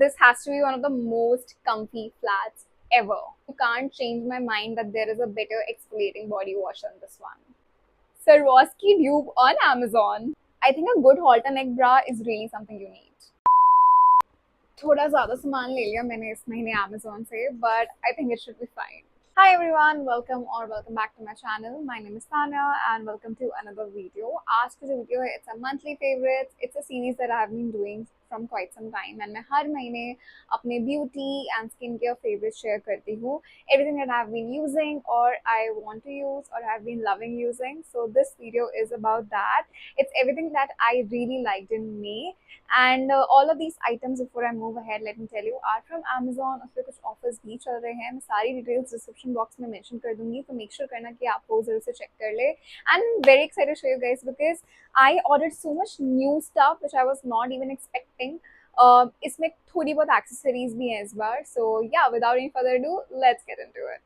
This has to be one of the most comfy flats ever. You can't change my mind that there is a better exfoliating body wash than this one. Swarovski dupe on Amazon. I think a good halter neck bra is really something you need. थोड़ा ज़्यादा सामान ले लिया मैंने इस महीने Amazon से, but I think it should be fine. Hi everyone, welcome back to my channel. My name is Tanya and welcome to another video. आज का जो वीडियो है, it's a monthly favorite. It's a series that I have been doing from quite some time and मैं हर महीने अपने beauty and skincare favorites share करती हूँ. Everything that I've been using or I want to use or have been loving using. So this video is about that. It's everything that I really liked in May. And all of these items, before I move ahead, let me tell you, are from Amazon. उसपे कुछ offers भी चल रहे हैं. मैं सारी details description box में mention कर दूंगी, तो make sure करना कि आप वो जरूर से check कर ले. And I'm very excited to show you guys because I ordered so much new stuff which I was not even expecting. इसमें थोड़ी बहुत accessories भी हैं इस बार. So yeah, without any further ado, let's get into it.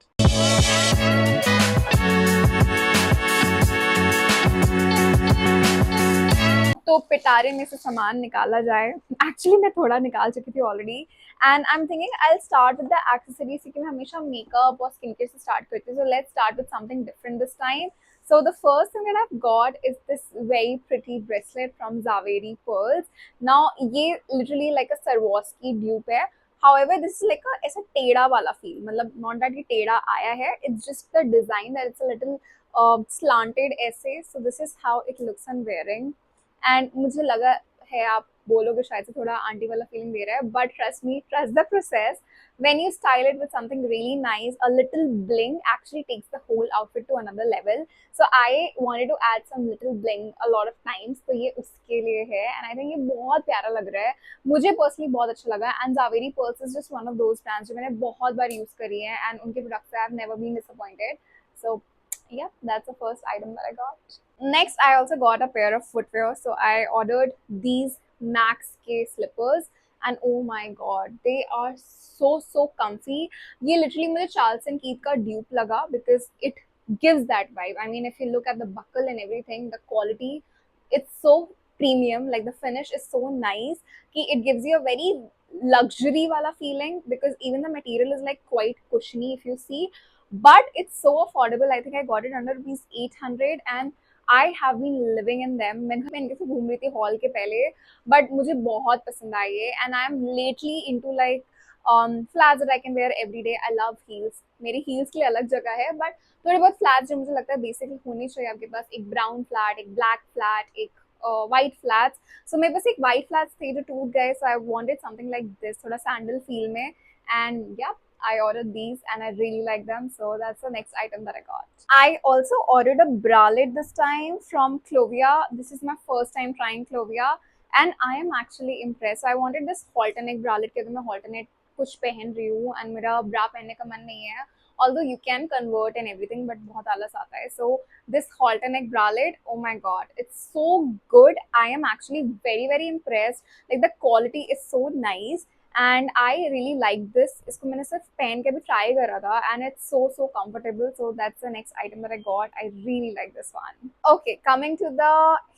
तो पिटारे में से सामान निकाला जाए. एक्चुअली मैं थोड़ा निकाल चुकी थी already and I am thinking I start with the accessories क्योंकि मैं हमेशा मेकअप और स्किन केयर से स्टार्ट करती हूँ. So let's start with something different this time. So the first thing that I've got is this very pretty bracelet from Zaveri Pearls. Now ये literally like a Swarovski dupe है. However, this is like a ऐसा टेढ़ा वाला feel. मतलब not that ये टेढ़ा आया है. It's just the design that it's a little slanted ऐसे. So this is how it looks on wearing. And मुझे लगा है आप बोलोगे शायद से थोड़ा आंटी वाला फीलिंग दे रहा है, but trust me, trust the process. when you style it with something really nice, a little bling actually takes the whole outfit to another level. So I wanted to add some little bling a lot of times, तो ये उसके लिए है and I think ये बहुत प्यारा लग रहा है. मुझे पर्सनली बहुत अच्छा लगा and Zaveri Pearls is just one of those brands जो मैंने बहुत बार यूज करी है and उनके प्रोडक्ट्स से I have never been disappointed. So yeah, that's the first item that I got. Next, I also got a pair of footwear. So I ordered these Max K slippers and oh my god, they are so comfy. ये literally मुझे Charles and Keith का dupe लगा because it gives that vibe. I mean, if you look at the buckle and everything, the quality, it's so premium. Like the finish is so nice कि it gives you a very luxury wala feeling because even the material is like quite cushiony if you see. But it's so affordable. I think I got it under rupees 800 and I have been living in them. मैंने पहन के घूम रही थी hall के पहले, but मुझे बहुत पसंद आई है and I am lately into like flats that I can wear every day. I love heels. मेरी heels के लिए अलग जगह है, but थोड़े बहुत flats जो मुझे लगता है बेसिकली होनी चाहिए आपके पास. एक brown flat, एक black flat, एक white flats. So मेरे पास एक white flats थे जो टूट गए, so I wanted something like this, थोड़ा sandal feel में. And yeah, I ordered these and I really like them. So that's the next item that I got. I also ordered a bralette this time from Clovia. This is my first time trying Clovia and I am actually impressed. I wanted this halter neck bralette क्योंकि मैं halter neck कुछ पहन रही हूँ and मेरा bra पहनने का मन नहीं है. Although you can convert and everything, but बहुत आलस आता है. So this halter neck bralette, oh my god, it's so good. I am actually very impressed. Like the quality is so nice. And I really like this. इसको मैंने सिर्फ पहन के भी try करा था and it's so comfortable. So that's the next item that I got. I really like this one. Okay, coming to the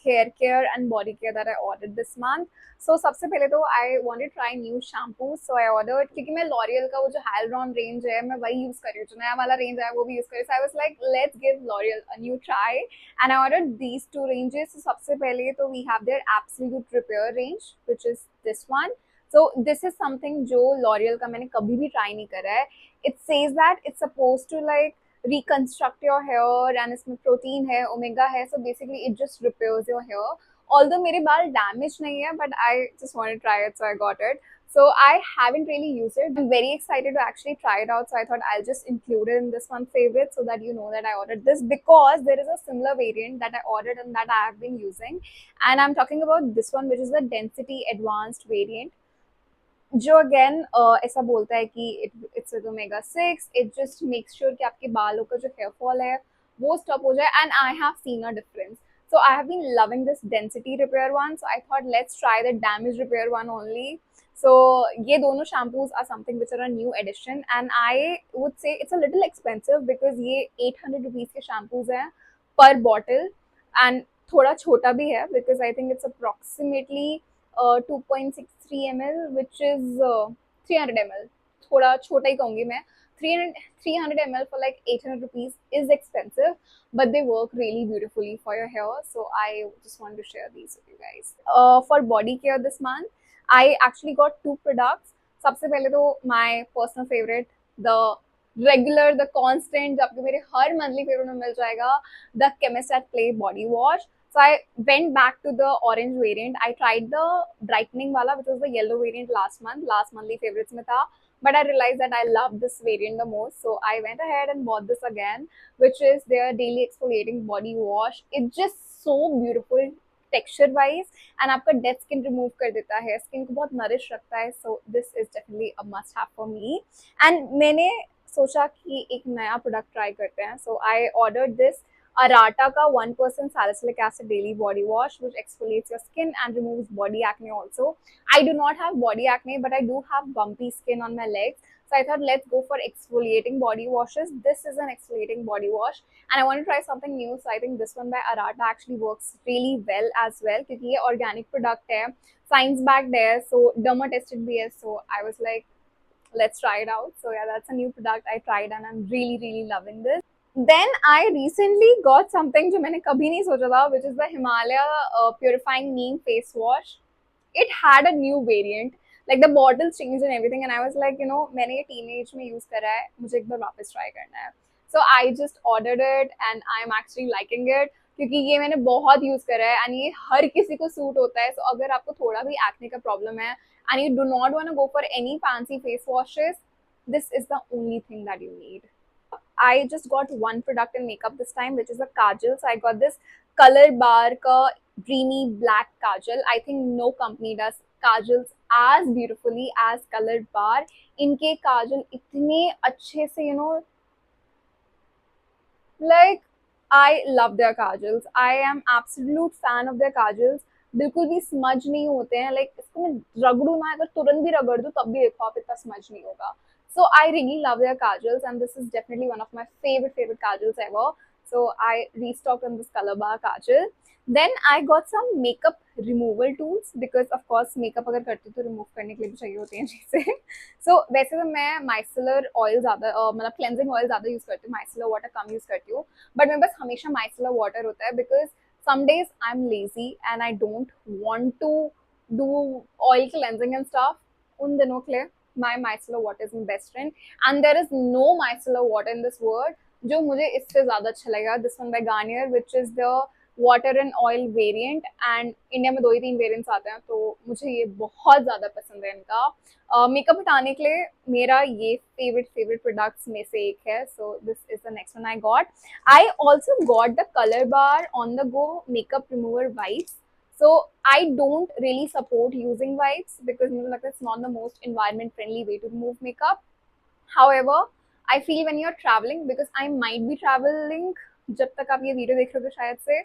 hair care and body care that I ordered this month. So सबसे पहले तो I wanted to try new shampoos. So I ordered क्योंकि मैं L'Oreal का वो जो Hyaluron range है मैं वही use कर रही हूँ, जो नया वाला range है वो भी use कर रही हूँ. So I was like, let's give L'Oreal a new try. And I ordered these two ranges. So सबसे पहले तो we have their Absolute Repair range, which is this one. So this is something जो L'Oreal का मैंने कभी भी try नहीं करा है. It says that it's supposed to like reconstruct your hair and इसमें protein है, omega है. So basically it just repairs your hair. Although मेरे बाल damage नहीं है, but I just want to try it, so I got it. So I haven't really used it. I'm very excited to actually try it out. So I thought I'll just include it in this one favorite so that you know that I ordered this because there is a similar variant that I ordered and that I have been using. And I'm talking about this one, which is the Density Advanced variant. जो again ऐसा बोलता है कि it's with omega 6. It just makes sure कि आपके बालों का जो हेयर फॉल है वो स्टॉप हो जाए and I have seen a difference. So I have been loving this density repair one. So I thought let's try the damage repair one only. So ये दोनों shampoos are something which are a new addition and I would say it's a little expensive because ये 800 rupees के shampoos हैं per bottle and थोड़ा छोटा भी है because I think it's approximately 2.63 ml, which is 300 ml. थोड़ा छोटा ही कहूँगी मैं. 300 ml for like 800 rupees is expensive, but they work really beautifully for your hair. So I just want to share these with you guys. For body care this month, I actually got two products. सबसे पहले तो my personal favorite, the regular, the constant, जो आपको मेरे हर monthly favorite में मिल जाएगा, the Chemist at Play body wash. So I went back to the orange variant. I tried the brightening wala, which was the yellow variant last month. Last monthly favorites में था. But I realized that I love this variant the most. So I went ahead and bought this again, which is their daily exfoliating body wash. It's just so beautiful texture wise and आपका dead skin remove कर देता है, skin को बहुत nourish रखता है. So this is definitely a must have for me. And मैंने सोचा कि एक नया प्रोडक्ट ट्राई करते हैं. सो आई ऑर्डर दिस Arata का 1% salicylic acid daily body wash, which exfoliates your skin and removes body acne also. I do not have body acne, but I do have bumpy skin on my legs. So I thought, let's go for exfoliating body washes. This is an exfoliating body wash, and I want to try something new. So I think this one by Arata actually works really well as well, क्योंकि ये organic product है, science backed है, so derma tested भी है. So I was like, let's try it out. So yeah, that's a new product I tried, and I'm really loving this. Then I recently got something जो मैंने कभी नहीं सोचा था, which is the Himalaya Purifying Neem Face Wash. It had a new variant, like the bottles changed and everything, and I was like, you know, मैंने ये teenage में use करा है, मुझे एक बार वापस try करना है. So I just ordered it and I'm actually liking it, क्योंकि ये मैंने बहुत यूज करा है and ये हर किसी को सूट होता है. So अगर आपको थोड़ा भी acne का problem है and you do not want to go for any fancy face washes, this is the only thing that you need. I just got one product in makeup this time, which is a kajal. So I got this Color Bar ka dreamy black kajal. I think no company does kajals as beautifully as Color Bar. इनके काजल इतने अच्छे से, you know, like I love their kajals. I am absolute fan of their kajals. बिल्कुल भी smudge नहीं होते हैं. Like इसको मैं रगड़ू ना, अगर तुरंत भी रगड़ दूं तब भी देखो आप इतना स्मज नहीं होगा. So I really love their kajals, and this is definitely one of my favorite kajals ever. So I restocked on this Color Bar kajal. Then I got some makeup removal tools, because of course makeup अगर करती हूँ तो remove करने के लिए भी चाहिए होती हैं चीजें. So वैसे तो मैं माइसेलर ऑयल ज़्यादा मतलब क्लेंजिंग ऑयल ज़्यादा यूज़ करती हूँ, माइसेलर वाटर कम यूज़ करती हूँ. बट मेरे पास हमेशा माइसेलर वाटर होता है, because some days I'm lazy and I don't want to do oil cleansing and stuff. उन दिनों के लिए my micellar water is my best friend, and there is no micellar water in this world जो मुझे इससे ज़्यादा अच्छा लगेगा. This one by Garnier, which is the water and oil variant, and India में 2 ही 3 वेरिएंट्स आते हैं, तो मुझे ये बहुत ज़्यादा पसंद है इनका. मेकअप हटाने के लिए मेरा ये फेवरेट प्रोडक्ट्स में से एक है. So this is the next one I got. I also got the colour bar on the go makeup remover wipes. So I don't really support using wipes because मुझे लगता है it's not the most environment friendly way to remove makeup. However, I feel when you're traveling, because I might be traveling जब तक आप ये video देख रहे हो शायद से,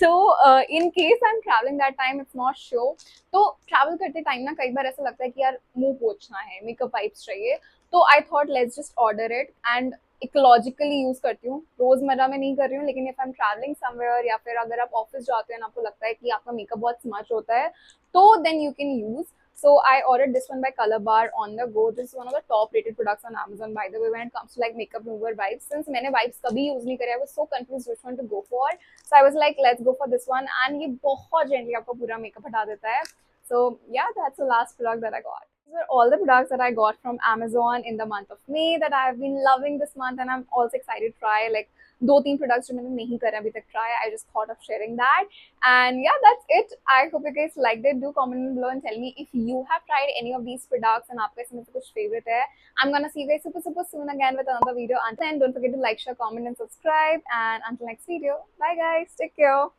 तो in case I am travelling that time, it's not sure. तो ट्रैवल करते टाइम ना कई बार ऐसा लगता है कि यार मुंह पोंछना है, मेकअप वाइप्स चाहिए. तो I thought let's just order it, and ecologically use करती हूँ, रोजमर्रा में नहीं कर रही हूँ. लेकिन if I am travelling somewhere, या फिर अगर आप ऑफिस जाते हैं आपको लगता है कि आपका मेकअप बहुत स्मच होता है, तो then you can use. So I ordered this one by Color Bar on the go. This is one of the top rated products on Amazon, by the way, when it comes to like makeup remover wipes. Since मैंने wipes कभी use नहीं करे, I was so confused which one to go for. So I was like, let's go for this one. And ये बहुत gently आपका पूरा makeup हटा देता है. So yeah, that's the last product that I got. These were all the products that I got from Amazon in the month of May that I have been loving this month, and I'm also excited to try like 2-3 products जो मैंने नहीं करे अभी तक try. I just thought of sharing that. And yeah, that's it. I hope you guys liked it. Do comment below and tell me if you have tried any of these products and आपका इसमें से कुछ favorite है. I'm gonna see you guys super soon again with another video. Until then, don't forget to like, share, comment and subscribe. And until next video, bye guys, take care.